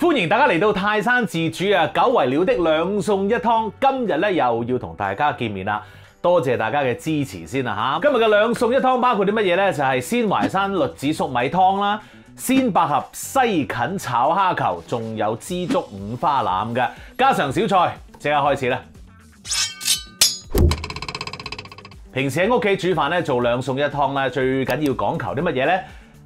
歡迎大家嚟到泰山自煮啊！久違了的兩餸一湯，今日咧又要同大家見面啦。多謝大家嘅支持先啦嚇！今日嘅兩餸一湯包括啲乜嘢呢？就係鮮淮山栗子粟米湯啦、鮮百合西芹炒蝦球，仲有枝竹五花腩嘅家常小菜。即刻開始啦！平時喺屋企煮飯咧，做兩餸一湯咧，最緊要講求啲乜嘢呢？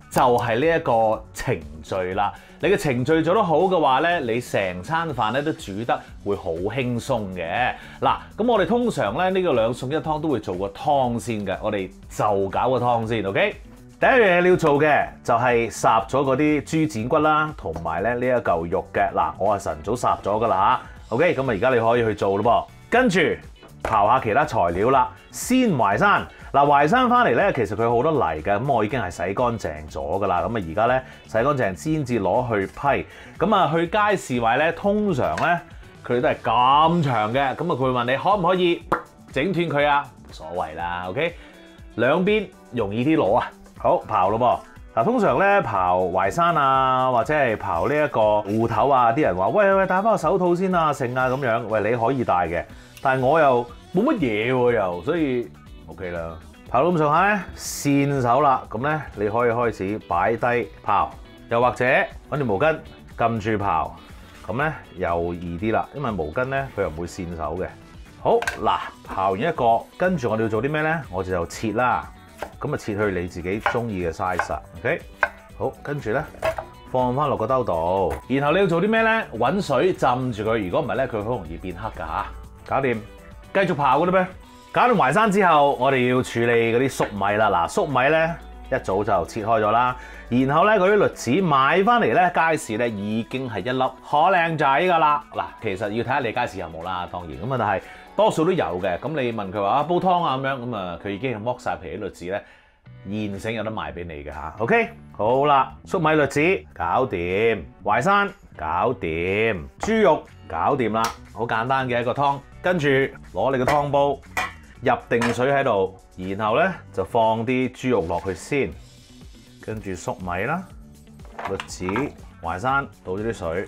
就係呢一個程序啦。你嘅程序做得好嘅話咧，你成餐飯咧都煮得會好輕鬆嘅。嗱，咁我哋通常咧呢個兩餸一湯都會做個湯先嘅。我哋就搞個湯先 ，OK？ 第一樣嘢你要做嘅就係烚咗嗰啲豬展骨啦，同埋咧呢一嚿肉嘅。嗱，我係晨早烚咗噶啦嚇。OK， 咁啊而家你可以去做咯噃。跟住刨下其他材料啦，鮮淮山。嗱，淮山翻嚟咧，其實佢好多泥嘅，咁我已經係洗乾淨咗噶啦。咁啊，而家咧洗乾淨先至攞去批。咁啊，去街市買咧，通常咧佢都係咁長嘅。咁啊，佢會問你可唔可以整斷佢啊？冇所謂啦 ，OK。兩邊容易啲攞啊。好，刨咯噃。嗱，通常咧刨淮山啊，或者係刨呢一個芋頭啊，啲人話：喂，戴翻個手套先啊，剩啊咁樣。喂，你可以戴嘅，但係我又冇乜嘢喎，又所以。OK 啦，刨到咁上下咧，線手啦，咁咧你可以開始擺低刨，又或者揾條毛巾撳住刨，咁咧又易啲啦，因為毛巾咧佢又唔會線手嘅。好嗱，刨完一個，跟住我哋要做啲咩咧？我哋就切啦，咁啊切去你自己中意嘅 size。OK， 好，跟住咧放翻落個兜度，然後你要做啲咩咧？揾水浸住佢，如果唔係咧，佢好容易變黑㗎嚇。搞掂，繼續刨嗰啲咩？搞掂淮山之後，我哋要處理嗰啲粟米啦。嗱，粟米咧一早就切開咗啦。然後咧嗰啲栗子買翻嚟咧，街市咧已經係一粒好靚仔㗎啦。嗱，其實要睇下你街市有冇啦，當然咁啊，但係多數都有嘅。咁你問佢話煲湯啊咁樣，咁啊佢已經係剝晒皮啲栗子咧，現成有得賣俾你嘅嚇。OK， 好啦，粟米栗子搞掂，淮山搞掂，豬肉搞掂啦，好簡單嘅一個湯。跟住攞你個湯煲。入定水喺度，然後咧就放啲豬肉落去先，跟住粟米啦、栗子、淮山倒咗啲水，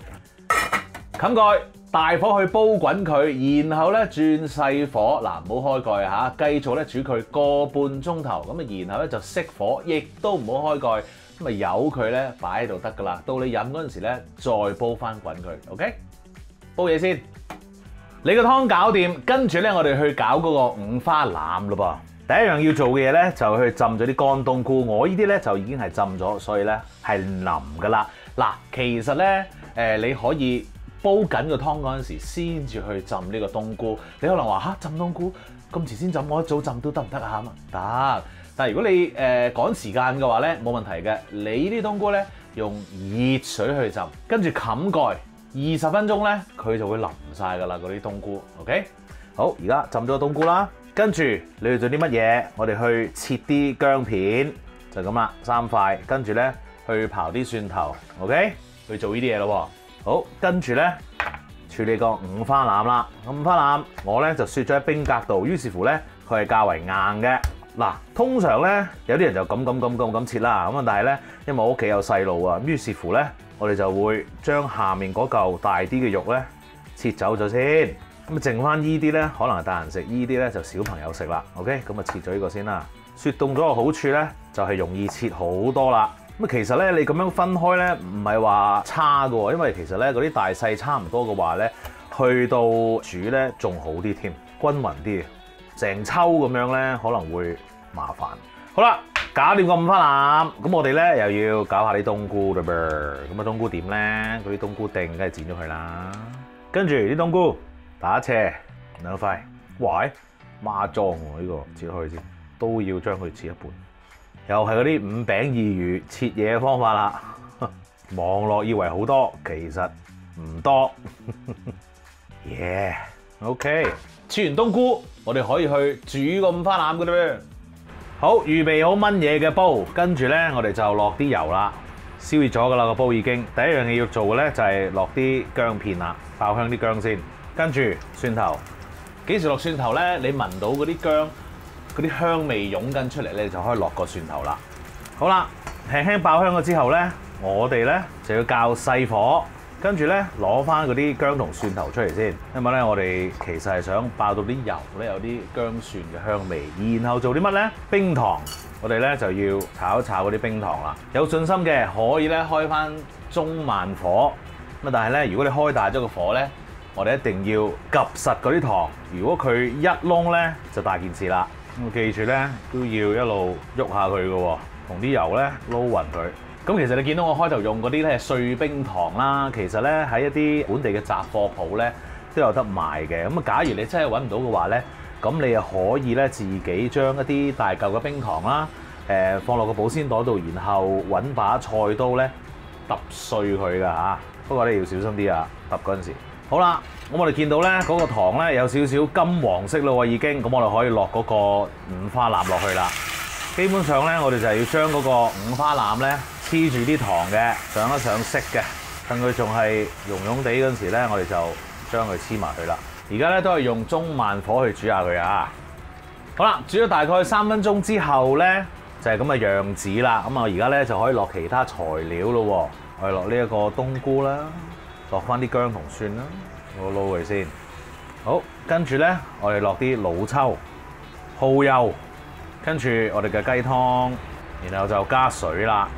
冚蓋，大火去煲滾佢，然後咧轉細火，嗱唔好開蓋嚇，繼續咧煮佢個半鐘頭，咁啊然後咧就熄火，亦都唔好開蓋，咁啊由佢咧擺喺度得㗎啦，到你飲嗰陣時咧再煲翻滾佢 ，OK？ 煲嘢先。你個湯搞掂，跟住咧我哋去搞嗰個五花腩咯噃。第一樣要做嘅嘢咧就去浸咗啲乾冬菇，我呢啲咧就已經係浸咗，所以咧係腍噶啦。嗱，其實咧你可以煲緊個湯嗰陣時先至去浸呢個冬菇。你可能話嚇浸冬菇咁遲先浸，我一早浸都得唔得啊？得，但係如果你趕時間嘅話咧冇問題嘅。你啲冬菇咧用熱水去浸，跟住冚蓋。20分鐘咧，佢就會腍晒噶啦，嗰啲冬菇。OK， 好，而家浸咗個冬菇啦，跟住你要做啲乜嘢？我哋去切啲薑片，就咁啦，3塊。跟住咧去刨啲蒜頭 ，OK， 去做呢啲嘢咯。好，跟住咧處理個五花腩啦。五花腩我咧就雪咗喺冰格度，於是乎咧佢係較為硬嘅。嗱，通常咧有啲人就咁切啦，咁啊，但係咧因為我屋企有細路啊，於是乎咧。我哋就會將下面嗰嚿大啲嘅肉咧切走咗先，咁啊剩翻依啲咧可能係大人食，依啲咧就小朋友食啦。OK， 咁啊切咗呢個先啦。雪凍咗個好處咧就係容易切好多啦。咁啊其實咧你咁樣分開咧唔係話差㗎，因為其實咧嗰啲大細差唔多嘅話咧，去到煮咧仲好啲添，均勻啲。成抽咁樣咧可能會麻煩。好啦。搞掂個五花腩，咁我哋咧又要搞下啲冬菇嘞噃。咁啊冬菇點咧？嗰啲冬菇丁梗係剪咗佢啦。跟住啲冬菇打斜兩塊，喂，孖裝喎呢個，切開先，都要將佢切一半。又係嗰啲五餅二魚切嘢嘅方法啦。望落以為好多，其實唔多。OK， 切完冬菇，我哋可以去煮個五花腩嘅嘞噃。好，預備好炆嘢嘅煲，跟住咧我哋就落啲油啦，燒熱咗噶啦個煲已經。第一樣嘢要做嘅咧就係落啲薑片啦，爆香啲薑先。跟住蒜頭，幾時落蒜頭咧？你聞到嗰啲薑嗰啲香味湧緊出嚟咧，就可以落個蒜頭啦。好啦，輕輕爆香咗之後咧，我哋咧就要較細火跟住咧攞翻嗰啲薑同蒜頭出嚟先，因為咧我哋其實係想爆到啲油咧有啲薑蒜嘅香味，然後做啲乜咧？冰糖，我哋咧就要炒一炒嗰啲冰糖啦。有信心嘅可以咧開翻中慢火，咁但係咧如果你開大咗個火咧，我哋一定要夾實嗰啲糖。如果佢一燶咧就大件事啦。咁記住咧都要一路喐下佢嘅喎，同啲油咧撈勻佢。咁其實你見到我開頭用嗰啲咧係碎冰糖啦，其實咧喺一啲本地嘅雜貨鋪咧都有得賣嘅。咁啊，假如你真係揾唔到嘅話咧，咁你又可以咧自己將一啲大嚿嘅冰糖啦，放落個保鮮袋度，然後揾把菜刀咧揼碎佢㗎嚇。不過咧要小心啲啊，揼嗰陣時。好啦，咁我哋見到咧嗰個糖咧有少少金黃色咯喎已經，咁我哋可以落嗰個五花腩落去啦。基本上咧，我哋就係要將嗰個五花腩咧黐住啲糖嘅，上一上色嘅，等佢仲係溶溶地嗰陣時咧，我哋就將佢黐埋佢啦。而家咧都係用中慢火去煮下佢啊。好啦，煮咗大概3分鐘之後咧，就係咁嘅樣子啦。咁啊，而家咧就可以落其他材料咯。我哋落呢一個冬菇啦，落翻啲薑同蒜啦，我撈佢先。好，跟住咧我哋落啲老抽、蠔油。跟住我哋嘅雞湯，然後就加水啦，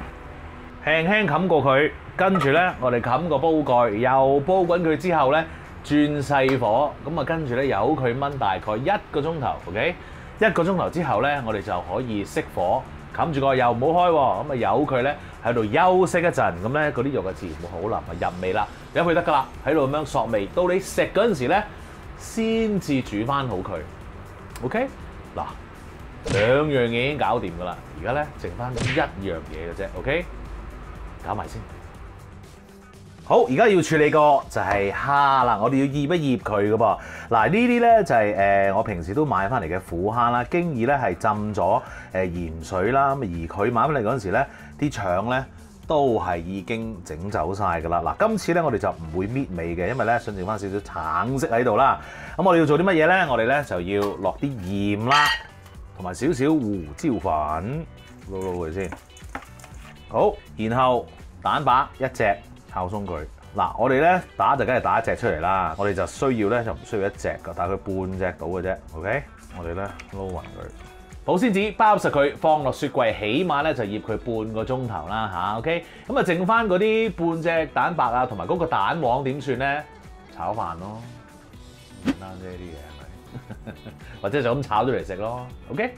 輕輕冚過佢。跟住咧，我哋冚個煲蓋，又煲滾佢之後咧，轉細火。咁啊，跟住咧由佢燜大概1個鐘頭 ，OK？ 1個鐘頭之後咧，我哋就可以熄火，冚住個油唔好開喎。咁啊，由佢咧喺度休息一陣，咁咧嗰啲肉啊自然會好腍啊入味啦，入去得㗎啦，喺度咁樣索味。到你食嗰陣時咧，先至煮翻好佢 ，OK？ 嗱。2樣嘢已經搞掂㗎啦，而家咧剩翻1樣嘢嘅啫 ，OK？ 搞埋先。好，而家要處理個就係蝦啦，我哋要醃一醃佢㗎噃。嗱，呢啲咧就係我平時都買翻嚟嘅苦蝦啦，經已咧係浸咗鹽水啦。咁而佢買翻嚟嗰陣時咧，啲腸咧都係已經整走晒㗎啦。嗱，今次咧我哋就唔會搣尾嘅，因為咧想剩翻少少橙色喺度啦。咁我哋要做啲乜嘢咧？我哋咧就要落啲鹽啦。同埋少少胡椒粉，撈佢先。好，然後蛋白1隻，炒鬆佢。嗱，我哋咧打就梗係打1隻出嚟啦。我哋就需要咧就唔需要1隻㗎，大概半隻到嘅啫。OK， 我哋咧撈勻佢。保鮮紙包實佢，放落雪櫃，起碼咧就醃佢半個鐘頭啦嚇。OK， 咁啊剩翻嗰啲半隻蛋白啊，同埋嗰個蛋黃點算咧？炒飯咯，簡單啫啲嘢。或者就咁炒咗嚟食咯 ，OK？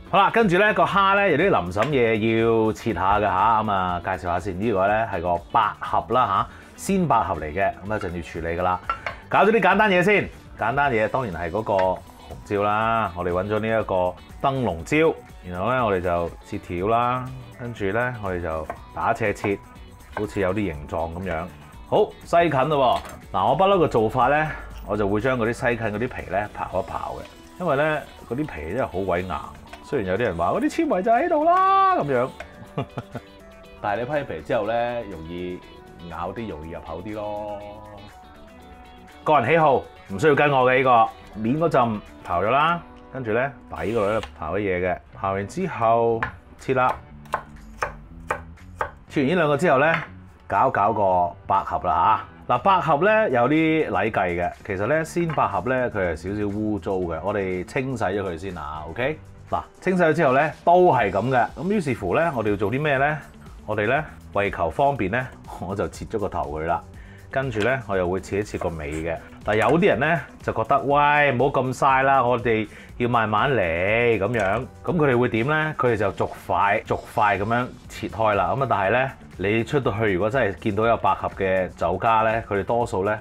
好啦，跟住咧個蝦咧有啲淋審嘢要切下嘅嚇，咁啊介紹下先。呢個咧係個百合啦嚇，鮮百合嚟嘅，咁一陣要處理噶啦。搞咗啲簡單嘢先，簡單嘢當然係嗰個紅椒啦。我哋揾咗呢一個燈籠椒，然後咧我哋就切條啦，跟住咧我哋就打斜切，好似有啲形狀咁樣。好，西芹咯喎，嗱我不嬲嘅做法咧。我就會將嗰啲西芹嗰啲皮咧刨一刨嘅，因為咧嗰啲皮真係好鬼硬。雖然有啲人話嗰啲纖維就喺度啦咁樣，但係你批皮之後咧，容易咬啲，容易入口啲咯。個人喜好，唔需要跟我嘅呢個面嗰陣刨咗啦，跟住咧底嗰度咧刨啲嘢嘅，刨完之後切啦，切完呢兩個之後咧，搞個百合啦嚇。嗱，百合咧有啲禮計嘅，其實咧鮮百合咧佢係少少污糟嘅，我哋清洗咗佢先啊 ，OK？ 嗱，清洗咗之後咧都係咁嘅，咁於是乎咧我哋要做啲咩咧？我哋咧為求方便咧，我就切咗個頭佢啦，跟住咧我又會切一切個尾嘅。但係有啲人咧就覺得，喂，唔好咁嘥啦，我哋要慢慢嚟咁樣，咁佢哋會點咧？佢哋就逐塊咁樣切開啦，咁啊但係咧。你出到去，如果真係見到有百合嘅酒家咧，佢哋多數咧，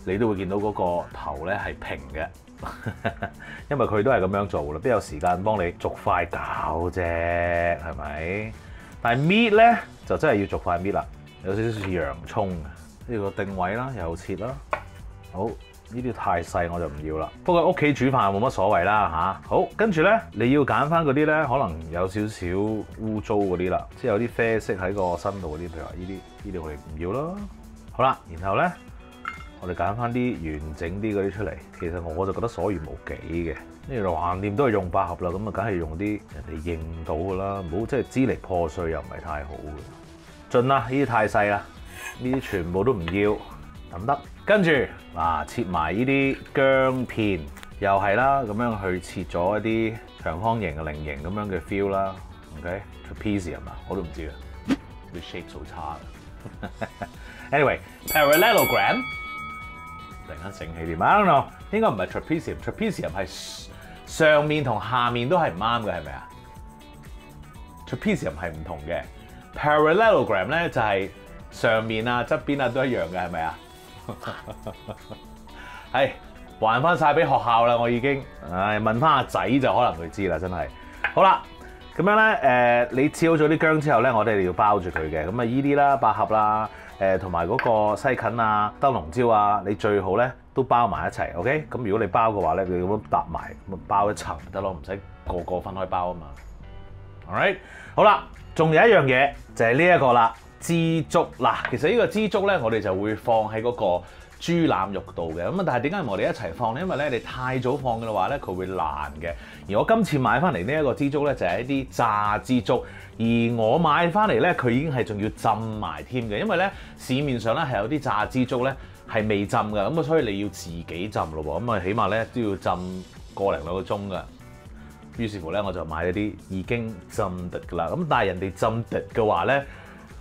你都會見到嗰個頭咧係平嘅，因為佢都係咁樣做啦，邊有時間幫你逐塊搞啫，係咪？但係搣咧就真係要逐塊搣啦，有少少似洋葱嘅，呢個定位啦，又切啦，好。呢啲太細我就唔要啦。不過屋企煮飯冇乜所謂啦嚇。好，跟住咧你要揀翻嗰啲咧，可能有少少污糟嗰啲啦，即係有啲啡色喺個身度嗰啲，譬如話呢啲我哋唔要咯。好啦，然後咧我哋揀翻啲完整啲嗰啲出嚟。其實我就覺得所餘無幾嘅。呢度橫掂都係用百合啦，咁啊梗係用啲人哋認到㗎啦，唔好即係支離破碎又唔係太好嘅。盡啦，呢啲太細啦，呢啲全部都唔要。咁得。跟住嗱，切埋呢啲薑片，又係啦，咁樣去切咗一啲長方形、菱形咁樣嘅 feel 啦。OK，trapezium 啊，我都唔知啊，啲 shape 好差嘅。Anyway，parallelogram， 突然間醒起啲 ，I don't know， 應該唔係 trapezium，trapezium 係上面同下面都係唔啱嘅，係咪啊 ？trapezium 係唔同嘅 ，parallelogram 咧就係上面啊、側邊啊都一樣嘅，係咪啊？係還翻晒俾學校啦，我已經，問翻阿仔就可能佢知啦，真係。好啦，咁樣咧，你切好咗啲薑之後咧，我哋要包住佢嘅，咁啊依啲啦，百合啦，同埋嗰個西芹啊、燈籠椒啊，你最好咧都包埋一齊 ，OK？ 咁如果你包嘅話咧，你咁樣搭埋，咁包一層得咯，唔使個個分開包啊嘛。Alright， 好啦，仲有一樣嘢就係呢一個啦。枝竹嗱，其實呢個枝竹咧，我哋就會放喺嗰個豬腩肉度嘅。咁啊，但係點解我哋一齊放咧？因為咧，你太早放嘅話咧，佢會爛嘅。而我今次買翻嚟呢一個枝竹咧，就係一啲炸枝竹。而我買翻嚟咧，佢已經係仲要浸埋添嘅。因為咧，市面上咧係有啲炸枝竹咧係未浸嘅，咁啊，所以你要自己浸咯喎。咁啊，起碼咧都要浸個零兩個鐘㗎。於是乎咧，我就買一啲已經浸得㗎啦。咁但係人哋浸得嘅話咧，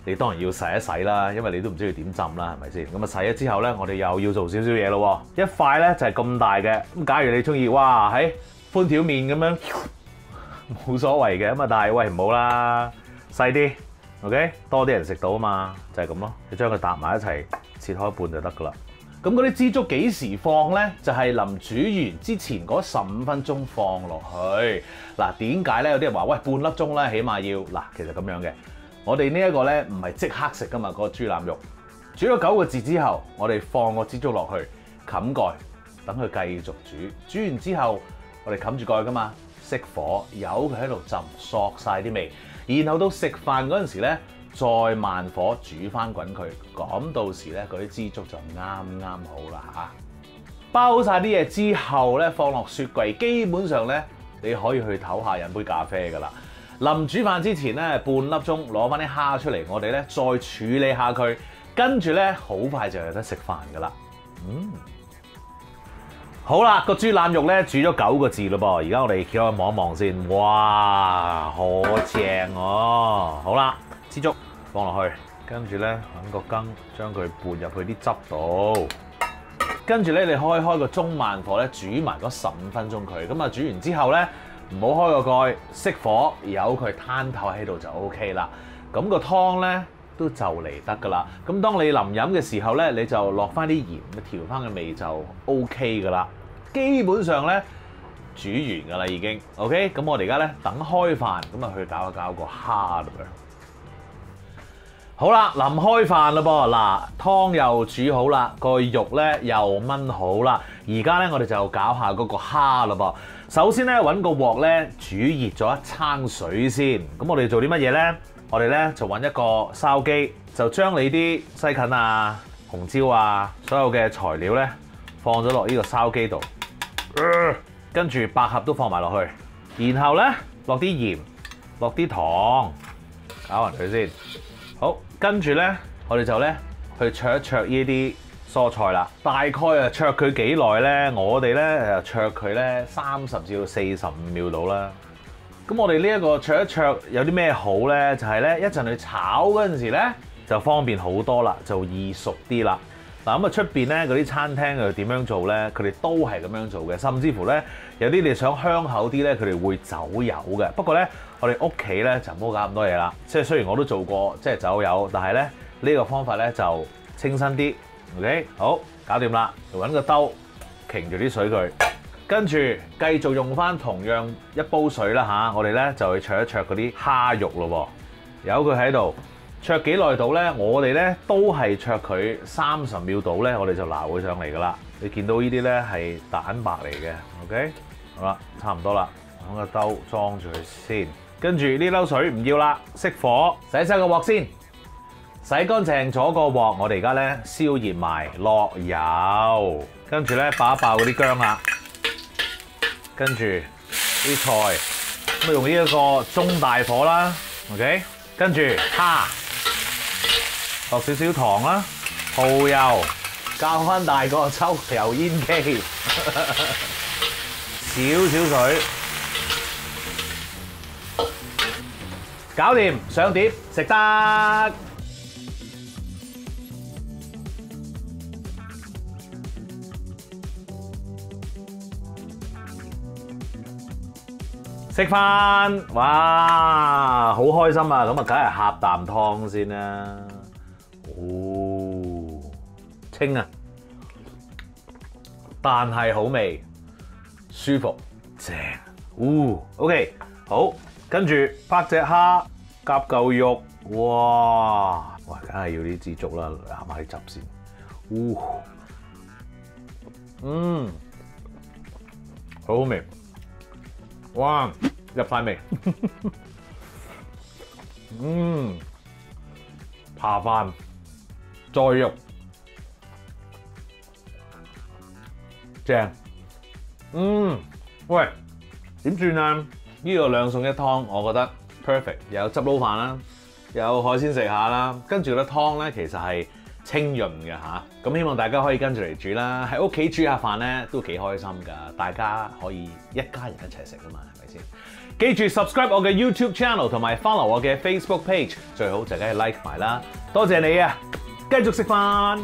你當然要洗一洗啦，因為你都唔知佢點浸啦，係咪先？咁啊洗咗之後咧，我哋又要做少少嘢咯喎。一塊咧就係咁大嘅，咁假如你中意，哇喺寬條麵咁樣冇所謂嘅，咁啊但係喂唔好啦，細啲 ，OK， 多啲人食到啊嘛，就係咁咯。你將佢搭埋一齊，切開一半就得噶啦。咁嗰啲枝竹幾時放咧？就係臨煮完之前嗰15分鐘放落去。嗱，點解咧？有啲人話喂半粒鐘咧，起碼要嗱，其實咁樣嘅。我哋呢一個咧唔係即刻食噶嘛，嗰個豬腩肉煮咗9個字之後，我哋放個枝竹落去，冚蓋，等佢繼續煮。煮完之後，我哋冚住蓋噶嘛，熄火，由佢喺度浸，索晒啲味。然後到食飯嗰陣時咧，再慢火煮翻滾佢。咁到時咧，嗰啲枝竹就啱好啦嚇。包好晒啲嘢之後咧，放落雪櫃，基本上咧你可以去唞下飲杯咖啡噶啦。臨煮飯之前咧，半粒鐘攞翻啲蝦出嚟，我哋咧再處理下佢，跟住咧好快就有得食飯噶啦。好啦，個豬腩肉咧煮咗9個字咯噃，而家我哋叫佢望一望先，哇，好正哦！好啦，枝竹放落去，跟住咧揾個羹將佢撥入去啲汁度，跟住咧你開個中慢火咧煮埋嗰15分鐘佢，咁啊煮完之後咧。唔好開個蓋，熄火，由佢攤透喺度就 OK 啦。咁個湯咧都就嚟得噶啦。咁當你臨飲嘅時候咧，你就落翻啲鹽，調翻個味就 OK 噶啦。基本上咧煮完噶啦已經 OK。咁我哋而家咧等開飯，咁啊去搞一搞個蝦嘞噃。好啦，臨開飯啦噃，嗱湯又煮好啦，個肉咧又燜好啦。而家咧我哋就搞下嗰個蝦啦噃。首先咧揾個鑊咧煮熱咗一餐水先。咁我哋做啲乜嘢咧？我哋咧就揾一個筲箕，就將你啲西芹啊、紅椒啊，所有嘅材料咧放咗落呢個筲箕度。跟住百合都放埋落去，然後咧落啲鹽，落啲糖，搞勻佢先。好，跟住咧我哋就咧去灼一灼呢啲蔬菜啦，大概啊灼佢幾耐咧？我哋咧灼佢咧30至到45秒到啦。咁我哋呢一個灼一灼有啲咩好咧？就係咧一陣去炒嗰陣時咧就方便好多啦，就易熟啲啦。嗱咁啊出邊咧嗰啲餐廳又點樣做咧？佢哋都係咁樣做嘅，甚至乎咧有啲你想香口啲咧，佢哋會走油嘅。不過咧我哋屋企咧就唔好搞咁多嘢啦。即係雖然我都做過即係走油，但係咧呢個方法咧就清新啲。OK， 好，搞掂啦，就揾個兜擎住啲水佢，跟住繼續用翻同樣一煲水啦嚇，我哋咧就去灼一灼嗰啲蝦肉咯喎，由佢喺度灼幾耐到咧，我哋咧都係灼佢30秒到咧，我哋就撈佢上嚟噶啦。你見到呢啲咧係蛋白嚟嘅 ，OK， 好啦，差唔多啦，揾個兜裝住佢先，跟住呢撈水唔要啦，熄火，洗晒個鑊先。洗乾淨咗個鑊，我哋而家咧燒熱埋，落油，跟住咧爆一爆嗰啲薑啦，跟住啲菜，咁用呢一個中大火啦 ，OK， 跟住蝦，落少少糖啦，蠔油，較翻大個抽油煙機，少少水，搞掂，上碟食得。食飯，哇，好開心啊！咁啊，梗係呷啖湯先啦。哦，清啊，但係好味，舒服，正。OK， 好，跟住拍隻蝦，夾嚿肉，哇，梗係要啲枝竹啦，攬下啲汁先。好好味。哇！入晒味，扒飯再肉，正。喂，點算啊？呢個兩餸一湯，我覺得 perfect。有汁撈飯啦，有海鮮食下啦，跟住咧湯咧其實係清潤嘅嚇。咁希望大家可以跟住嚟煮啦，喺屋企煮下飯咧都幾開心㗎，大家可以一家人一齊食啊嘛，係咪先？記住 subscribe 我嘅 YouTube channel 同埋 follow 我嘅 Facebook page，最好就梗係 like 埋啦。多謝你啊，繼續食飯。